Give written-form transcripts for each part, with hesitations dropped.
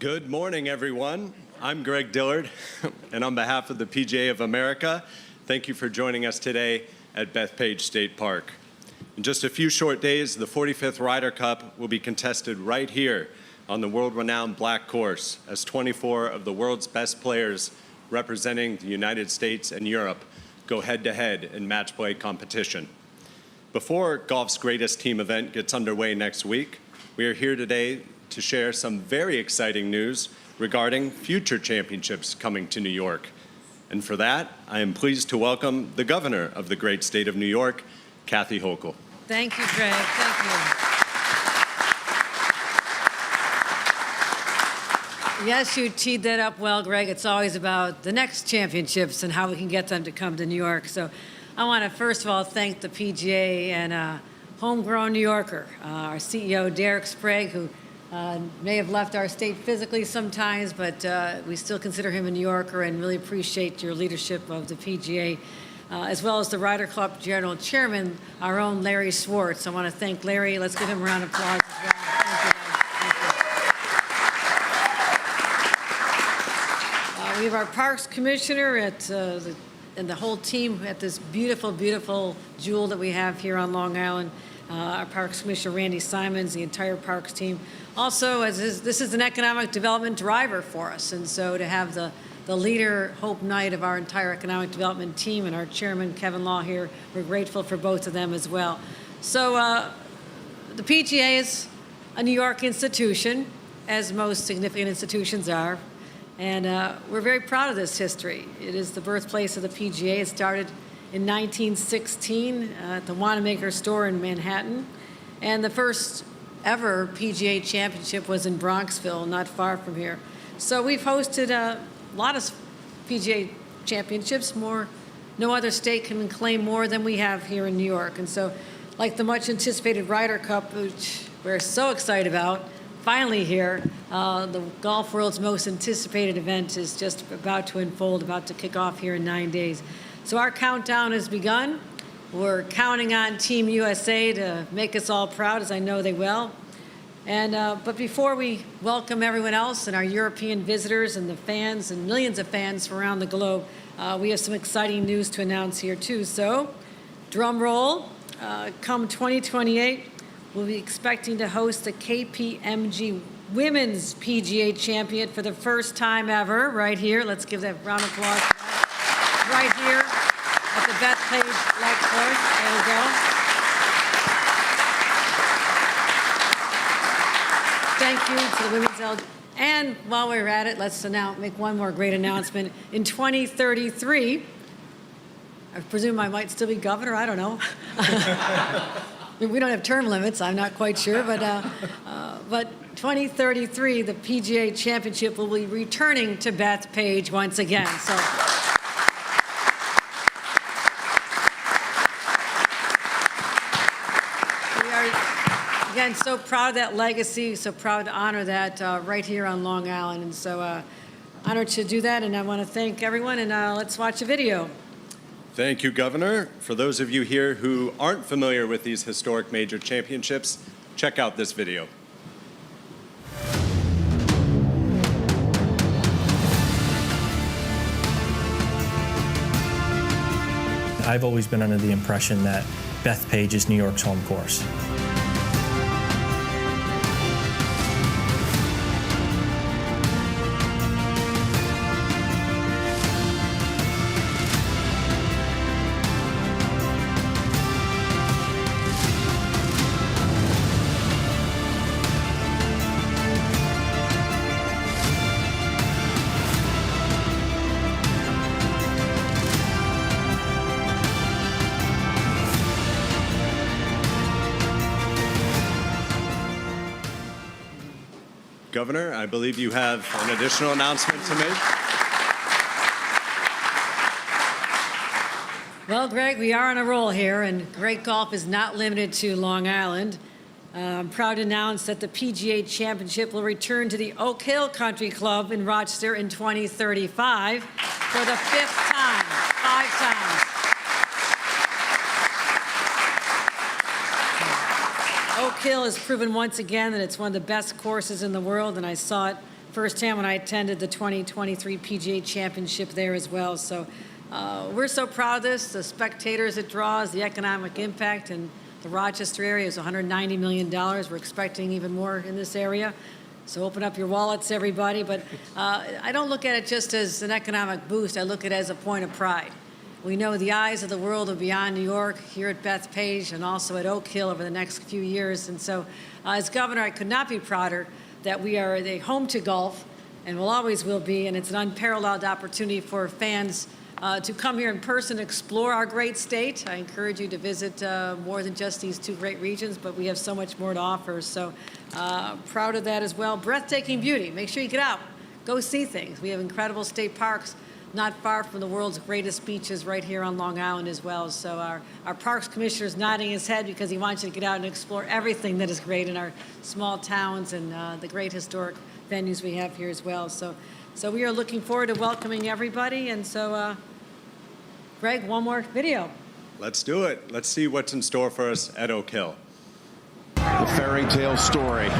Good morning, everyone. I'm Greg Dillard, and on behalf of the PGA of America, thank you for joining us today at Bethpage State Park. In just a few short days, the 45th Ryder Cup will be contested right here on the world-renowned black course as 24 of the world's best players representing the United States and Europe go head-to-head in match play competition. Before golf's greatest team event gets underway next week, we are here today to share some very exciting news regarding future championships coming to New York. And for that, I am pleased to welcome the governor of the great state of New York, Kathy Hochul. Thank you, Greg. Thank you. Yes, you teed that up well, Greg. It's always about the next championships and how we can get them to come to New York. So I want to first of all thank the PGA and homegrown New Yorker, our CEO, Derek Sprague, who may have left our state physically sometimes, but we still consider him a New Yorker and really appreciate your leadership of the PGA, as well as the Ryder Club General Chairman, our own Larry Schwartz. I want to thank Larry. Let's give him a round of applause as well. Thank you. We have our Parks Commissioner and the whole team at this beautiful, beautiful jewel that we have here on Long Island. Our Parks Commissioner, Randy Simons, the entire Parks team. Also, this is an economic development driver for us, and so to have the leader, Hope Knight, of our entire economic development team and our chairman, Kevin Law, here, we're grateful for both of them as well. So the PGA is a New York institution, as most significant institutions are, and we're very proud of this history. It is the birthplace of the PGA. It started in 1916 at the Wanamaker store in Manhattan, and the first ever PGA championship was in Bronxville, not far from here. So we've hosted a lot of PGA championships. No other state can claim more than we have here in New York. And so, like the much anticipated Ryder Cup, which we're so excited about, finally here, the golf world's most anticipated event is just about to unfold, about to kick off here in 9 days. So our countdown has begun. We're counting on Team USA to make us all proud, as I know they will. And but before we welcome everyone else and our European visitors and the fans and millions of fans from around the globe, we have some exciting news to announce here too. So, drum roll, come 2028, we'll be expecting to host the KPMG Women's PGA Champion for the first time ever, right here. Let's give that round of applause. Right here at the Bethpage Light Course. There we go. Thank you to the Women's LG. And while we're at it, let's make one more great announcement. In 2033, I presume I might still be governor. I don't know. We don't have term limits. I'm not quite sure, but 2033, the PGA Championship will be returning to Bethpage once again. So. Again, so proud of that legacy, so proud to honor that right here on Long Island. And so honored to do that, and I want to thank everyone, and let's watch a video. Thank you, Governor. For those of you here who aren't familiar with these historic major championships, check out this video. I've always been under the impression that Bethpage is New York's home course. Governor, I believe you have an additional announcement to make. Well, Greg, we are on a roll here, and great golf is not limited to Long Island. I'm proud to announce that the PGA Championship will return to the Oak Hill Country Club in Rochester in 2035 for the fifth time, 5 times. Oak Hill has proven once again that it's one of the best courses in the world, and I saw it firsthand when I attended the 2023 PGA Championship there as well. So we're so proud of this, the spectators it draws, the economic impact, and the Rochester area is $190 million. We're expecting even more in this area. So open up your wallets, everybody. But I don't look at it just as an economic boost. I look at it as a point of pride. We know the eyes of the world are beyond New York, here at Bethpage and also at Oak Hill over the next few years. And so as governor, I could not be prouder that we are a home to golf, and will always will be, and it's an unparalleled opportunity for fans to come here in person, explore our great state. I encourage you to visit more than just these two great regions, but we have so much more to offer. So proud of that as well. Breathtaking beauty. Make sure you get out. Go see things. We have incredible state parks not far from the world's greatest beaches right here on Long Island as well. So our Parks Commissioner is nodding his head because he wants you to get out and explore everything that is great in our small towns and the great historic venues we have here as well. So we are looking forward to welcoming everybody. And so, Greg, one more video. Let's do it. Let's see what's in store for us at Oak Hill. The Farmingdale story.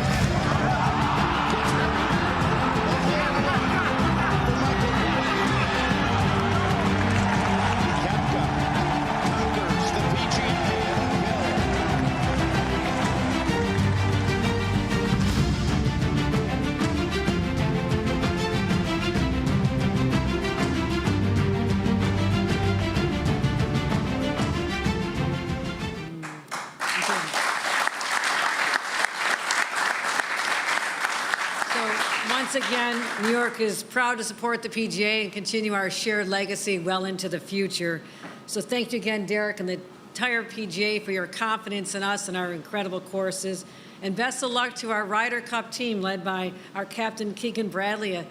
Once again, New York is proud to support the PGA and continue our shared legacy well into the future. So thank you again, Derek, and the entire PGA for your confidence in us and our incredible courses. And best of luck to our Ryder Cup team led by our captain, Keegan Bradley, a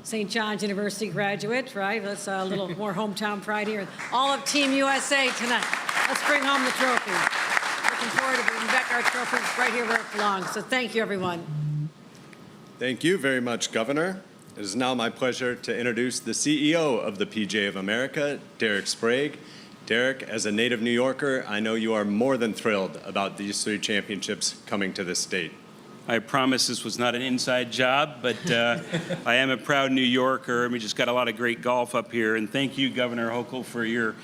St. John's University graduate, right? That's a little more hometown pride here. All of Team USA tonight. Let's bring home the trophy. Looking forward to bringing back our trophy right here where it belongs. So thank you, everyone. Thank you very much, Governor. It is now my pleasure to introduce the CEO of the PGA of America, Derek Sprague. Derek, as a native New Yorker, I know you are more than thrilled about these 3 championships coming to this state. I promise this was not an inside job, but I am a proud New Yorker, and we just got a lot of great golf up here. And thank you, Governor Hochul, for your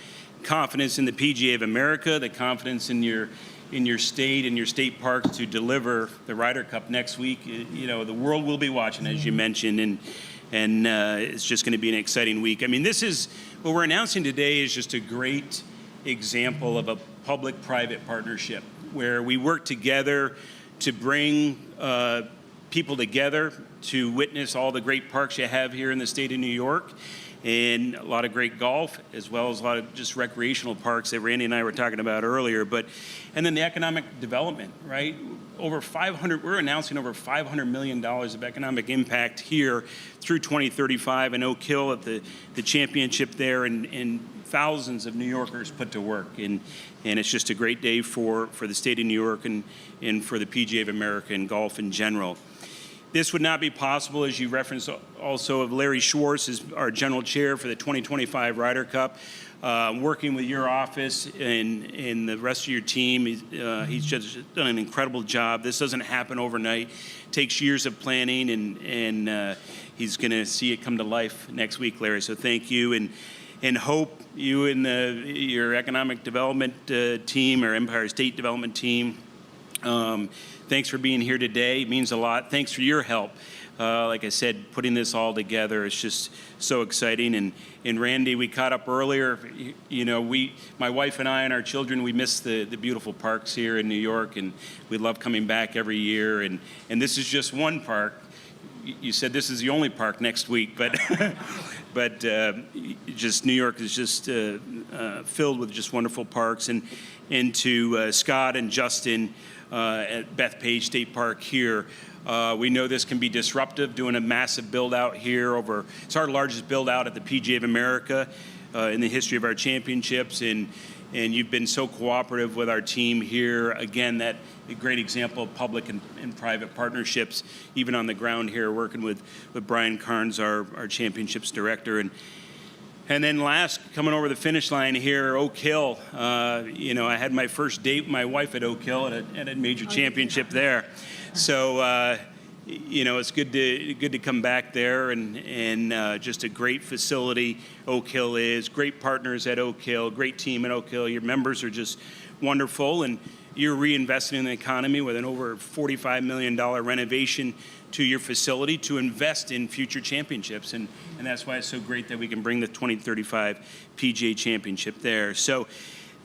confidence in the PGA of America, the confidence in your state and your state parks to deliver the Ryder Cup next week. You know, the world will be watching, as you mentioned, and it's just going to be an exciting week. I mean, this is what we're announcing today is just a great example of a public-private partnership where we work together to bring people together to witness all the great parks you have here in the state of New York, and a lot of great golf, as well as a lot of just recreational parks that Randy and I were talking about earlier. And then the economic development, right? We're announcing over $500 million of economic impact here through 2035 in Oak Hill at the championship there, and thousands of New Yorkers put to work. And it's just a great day for the state of New York and for the PGA of America and golf in general. This would not be possible, as you referenced also, of Larry Schwartz is our general chair for the 2025 Ryder Cup. Working with your office and the rest of your team, he's just done an incredible job. This doesn't happen overnight. It takes years of planning, and he's going to see it come to life next week, Larry. So thank you, and hope you and your economic development team, or Empire State Development team, thanks for being here today. It means a lot. Thanks for your help. Like I said, putting this all together, it's just so exciting. And Randy, we caught up earlier. You know, my wife and I and our children, we miss the beautiful parks here in New York, and we love coming back every year. And this is just one park. You said this is the only park next week, but just New York is just filled with just wonderful parks. And to Scott and Justin at Bethpage State Park here, we know this can be disruptive, doing a massive build-out here. It's our largest build-out at the PGA of America in the history of our championships, and you've been so cooperative with our team here. Again, that a great example of public and private partnerships, even on the ground here, working with Brian Carnes, our championships director. And then last, coming over the finish line here, Oak Hill. You know, I had my first date with my wife at Oak Hill at a major championship there. So, it's good to come back there, and just a great facility. Oak Hill is great partners at Oak Hill, great team at Oak Hill. Your members are just wonderful, and you're reinvesting in the economy with an over $45 million renovation to your facility to invest in future championships, and that's why it's so great that we can bring the 2035 PGA Championship there. So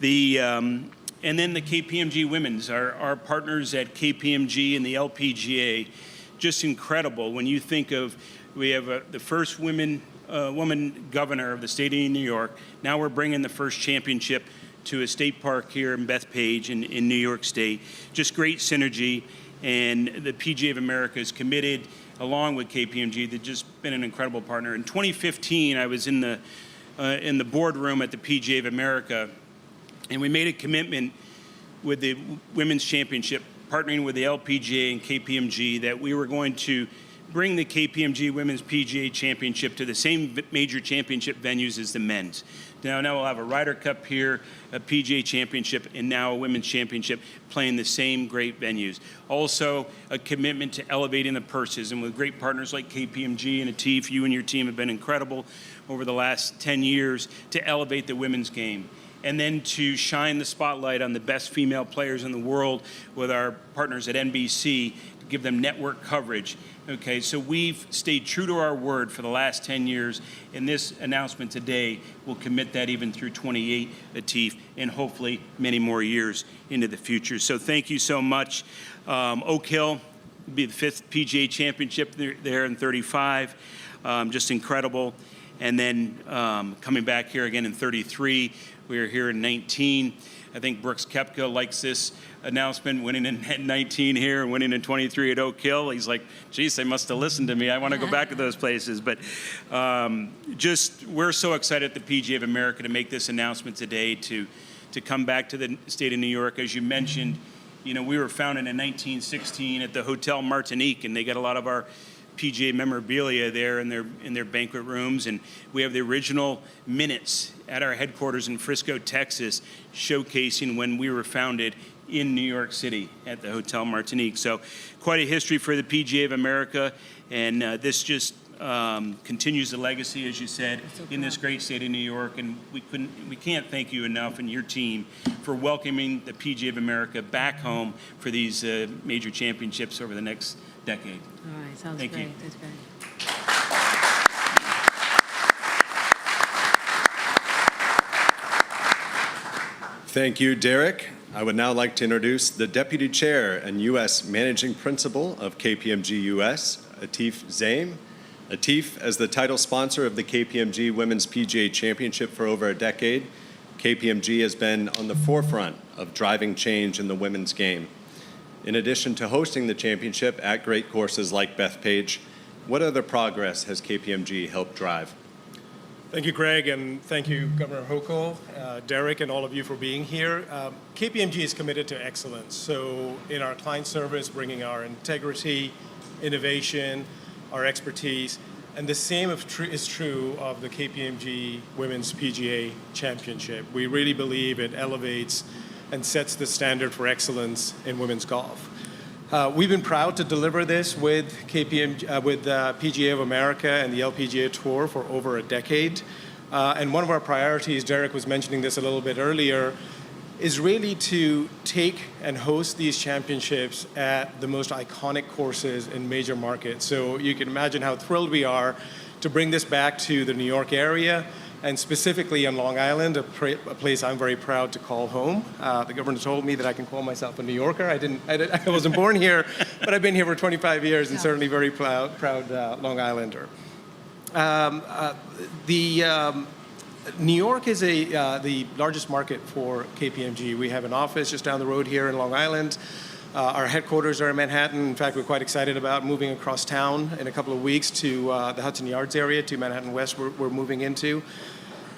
and then the KPMG Women's, our partners at KPMG and the LPGA, just incredible. When you think of, we have the first woman governor of the state of New York. Now we're bringing the first championship to a state park here in Bethpage in New York State. Just great synergy, and the PGA of America is committed, along with KPMG. They've just been an incredible partner. In 2015, I was in the boardroom at the PGA of America, and we made a commitment with the Women's Championship, partnering with the LPGA and KPMG, that we were going to bring the KPMG Women's PGA Championship to the same major championship venues as the men's. Now we'll have a Ryder Cup here, a PGA Championship, and now a Women's Championship playing the same great venues. Also, a commitment to elevating the purses, and with great partners like KPMG and Atif, you and your team have been incredible over the last 10 years to elevate the women's game. And then to shine the spotlight on the best female players in the world with our partners at NBC, to give them network coverage. Okay, so we've stayed true to our word for the last 10 years, and this announcement today will commit that even through 28, Atif, and hopefully many more years into the future. So thank you so much. Oak Hill will be the 5th PGA Championship there in 35, just incredible. And then coming back here again in 33, we are here in 19. I think Brooks Koepka likes this announcement, winning in 19 here and winning in 23 at Oak Hill. He's like, geez, they must have listened to me. I want to go back to those places. But we're so excited at the PGA of America to make this announcement today to come back to the state of New York. As you mentioned, we were founded in 1916 at the Hotel Martinique, and they got a lot of our PGA memorabilia there in their banquet rooms, and we have the original minutes at our headquarters in Frisco, Texas, showcasing when we were founded in New York City at the Hotel Martinique. So quite a history for the PGA of America, and this just continues the legacy, as you said, in this great state of New York. And we can't thank you enough and your team for welcoming the PGA of America back home for these major championships over the next decade. All right, sounds Thank great. you. That's great. Thank you, Derek. I would now like to introduce the Deputy Chair and U.S. Managing Principal of KPMG U.S., Atif Zaim. Atif, as the title sponsor of the KPMG Women's PGA Championship for over a decade, KPMG has been on the forefront of driving change in the women's game. In addition to hosting the championship at great courses like Bethpage, what other progress has KPMG helped drive? Thank you, Greg, and thank you, Governor Hochul, Derek, and all of you for being here. KPMG is committed to excellence. So in our client service, bringing our integrity, innovation, our expertise, and the same is true of the KPMG Women's PGA Championship. We really believe it elevates and sets the standard for excellence in women's golf. We've been proud to deliver this with PGA of America and the LPGA Tour for over a decade. And one of our priorities, Derek was mentioning this a little bit earlier, is really to take and host these championships at the most iconic courses in major markets. So you can imagine how thrilled we are to bring this back to the New York area, and specifically on Long Island, a place I'm very proud to call home. The governor told me that I can call myself a New Yorker. I wasn't born here, but I've been here for 25 years and certainly very proud Long Islander. New York is the largest market for KPMG. We have an office just down the road here in Long Island. Our headquarters are in Manhattan. In fact, we're quite excited about moving across town in a couple of weeks to the Hudson Yards area, to Manhattan West we're moving into.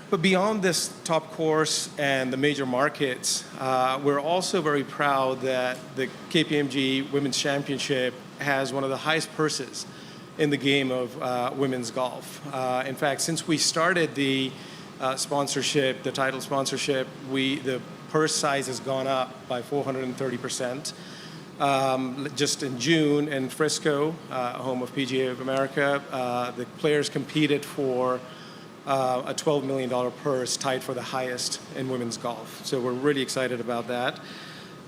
But beyond this top course and the major markets, we're also very proud that the KPMG Women's Championship has one of the highest purses in the game of women's golf. In fact, since we started the sponsorship, the title sponsorship, the purse size has gone up by 430%. just in June in Frisco, home of PGA of America. The players competed for a $12 million purse, tied for the highest in women's golf. So we're really excited about that.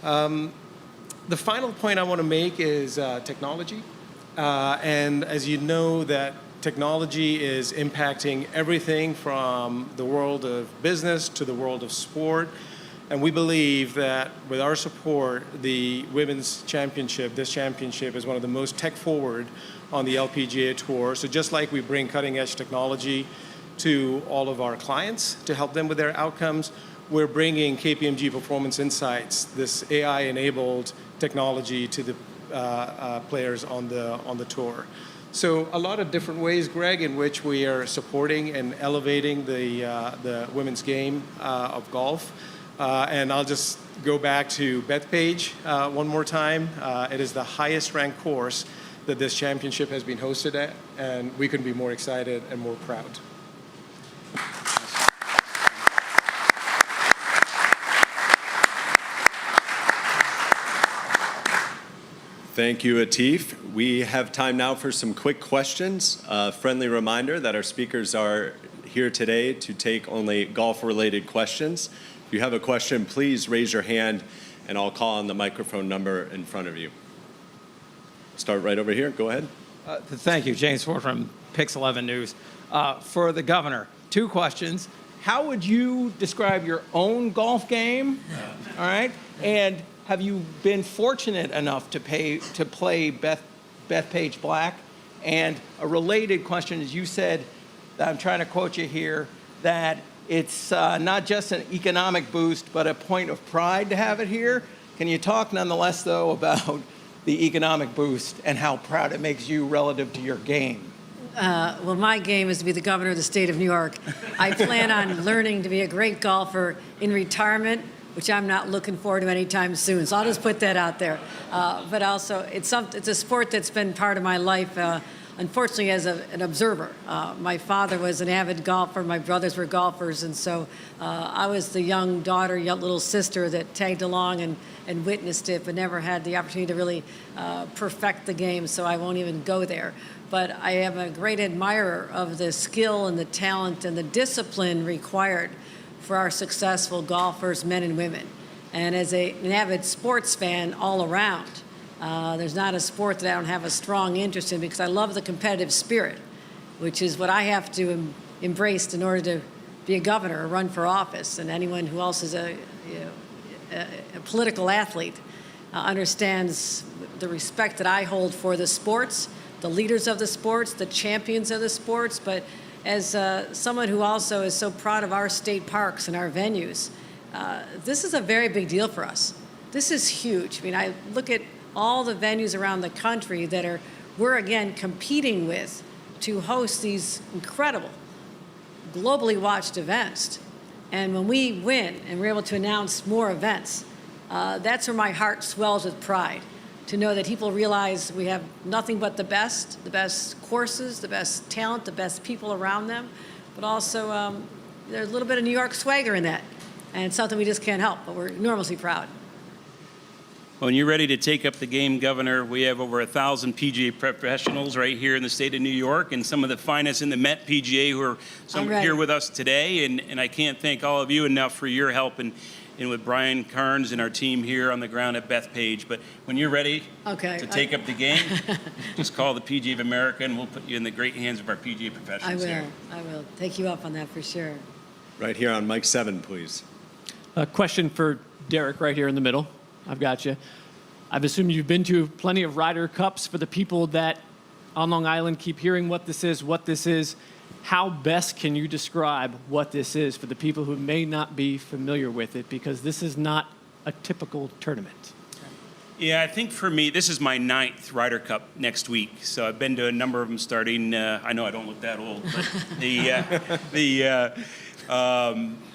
The final point I want to make is technology. And as you know, that technology is impacting everything from the world of business to the world of sport. And we believe that with our support, the Women's Championship, this championship, is one of the most tech forward on the LPGA Tour. So just like we bring cutting edge technology to all of our clients to help them with their outcomes, we're bringing KPMG Performance Insights, this AI-enabled technology, to the players on the tour. So a lot of different ways, Greg, in which we are supporting and elevating the women's game of golf. And I'll just go back to Bethpage one more time. It is the highest ranked course that this championship has been hosted at, and we couldn't be more excited and more proud. Thank you, Atif. We have time now for some quick questions. A friendly reminder that our speakers are here today to take only golf-related questions. If you have a question, please raise your hand, and I'll call on the microphone number in front of you. Start right over here. Go ahead. Thank you. James Ford from Pix 11 News. For the governor, 2 questions. How would you describe your own golf game? All right. And have you been fortunate enough to play Bethpage Black? And a related question is, you said, I'm trying to quote you here, that it's not just an economic boost, but a point of pride to have it here. Can you talk nonetheless, though, about the economic boost and how proud it makes you relative to your game? Well, my game is to be the governor of the state of New York. I plan on learning to be a great golfer in retirement, which I'm not looking forward to anytime soon. So I'll just put that out there. But also, it's a sport that's been part of my life, unfortunately, as an observer. My father was an avid golfer. My brothers were golfers. And so I was the young daughter, young little sister that tagged along and witnessed it, but never had the opportunity to really perfect the game. So I won't even go there. But I am a great admirer of the skill and the talent and the discipline required for our successful golfers, men and women. And as an avid sports fan all around, there's not a sport that I don't have a strong interest in, because I love the competitive spirit, which is what I have to embrace in order to be a governor or run for office. And anyone who else is a political athlete understands the respect that I hold for the sports, the leaders of the sports, the champions of the sports. But as someone who also is so proud of our state parks and our venues, this is a very big deal for us. This is huge. I mean, I look at all the venues around the country that we're again competing with to host these incredible, globally watched events. And when we win and we're able to announce more events, that's where my heart swells with pride, to know that people realize we have nothing but the best courses, the best talent, the best people around them, but also there's a little bit of New York swagger in that. And it's something we just can't help, but we're enormously proud. When you're ready to take up the game, Governor, we have over 1,000 PGA professionals right here in the state of New York, and some of the finest in the Met PGA who are here with us today. And I can't thank all of you enough for your help and with Brian Carnes and our team here on the ground at Bethpage. But when you're ready to take up the game, just call the PGA of America, and we'll put you in the great hands of our PGA professionals here. I will take you up on that for sure. Right here on mic 7, please. A question for Derek right here in the middle. I've got you. I've assumed you've been to plenty of Ryder Cups. For the people that on Long Island keep hearing what this is, how best can you describe what this is for the people who may not be familiar with it? Because this is not a typical tournament. Yeah, I think for me, this is my 9th Ryder Cup next week. So I've been to a number of them starting. I know I don't look that old, but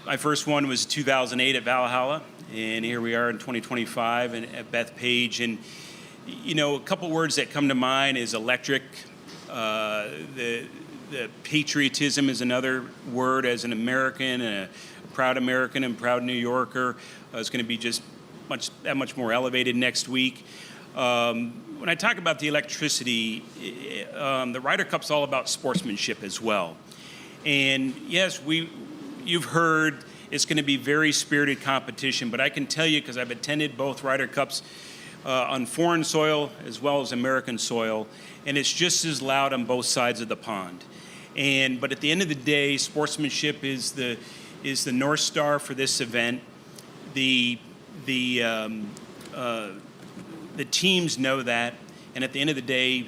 my first one was 2008 at Valhalla, and here we are in 2025 at Bethpage. And, you know, a couple words that come to mind is electric. The patriotism is another word. As an American and a proud American and proud New Yorker, it's going to be just much more elevated next week. When I talk about the electricity, the Ryder Cup's all about sportsmanship as well. And yes, you've heard it's going to be very spirited competition, but I can tell you, because I've attended both Ryder Cups on foreign soil as well as American soil, and it's just as loud on both sides of the pond. But at the end of the day, sportsmanship is the North Star for this event. The teams know that, and at the end of the day,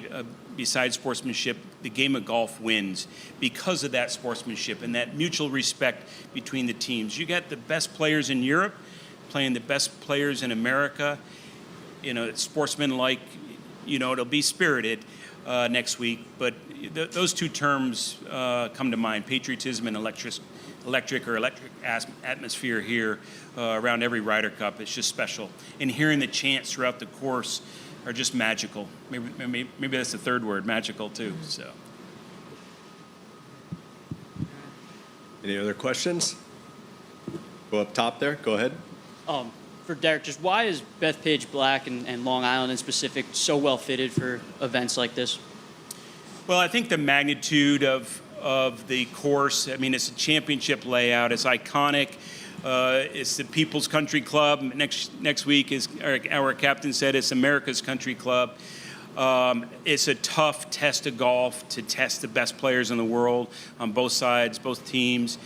besides sportsmanship, the game of golf wins because of that sportsmanship and that mutual respect between the teams. You got the best players in Europe playing the best players in America. It's sportsmanlike. It'll be spirited next week, but those two terms come to mind: patriotism and electric atmosphere here around every Ryder Cup. It's just special, and hearing the chants throughout the course are just magical. Maybe that's the third word, magical too. So, Any other questions? Go up top there. Go ahead. For Derek, just why is Bethpage Black and Long Island in specific so well fitted for events like this? Well, I think the magnitude of the course. I mean, it's a championship layout. It's iconic. It's the People's Country Club. Next week, is our captain said, it's America's Country Club. It's a tough test of golf to test the best players in the world on both sides, both teams.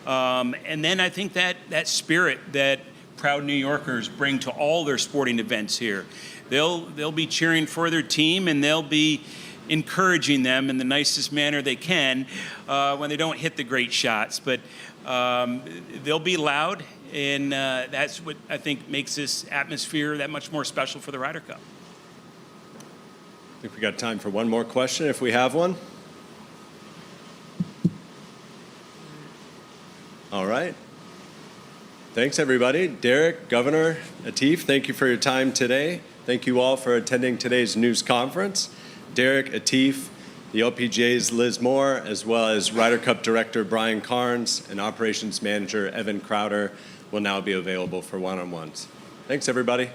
And then I think that spirit that proud New Yorkers bring to all their sporting events here. They'll be cheering for their team, and they'll be encouraging them in the nicest manner they can when they don't hit the great shots. But they'll be loud, and that's what I think makes this atmosphere that much more special for the Ryder Cup. I think we got time for one more question if we have one. All right. Thanks, everybody. Derek, Governor Atif, thank you for your time today. Thank you all for attending today's news conference. Derek, Atif, the LPGA's Liz Moore, as well as Ryder Cup Director Brian Carnes and Operations Manager Evan Crowder will now be available for one-on-ones. Thanks, everybody.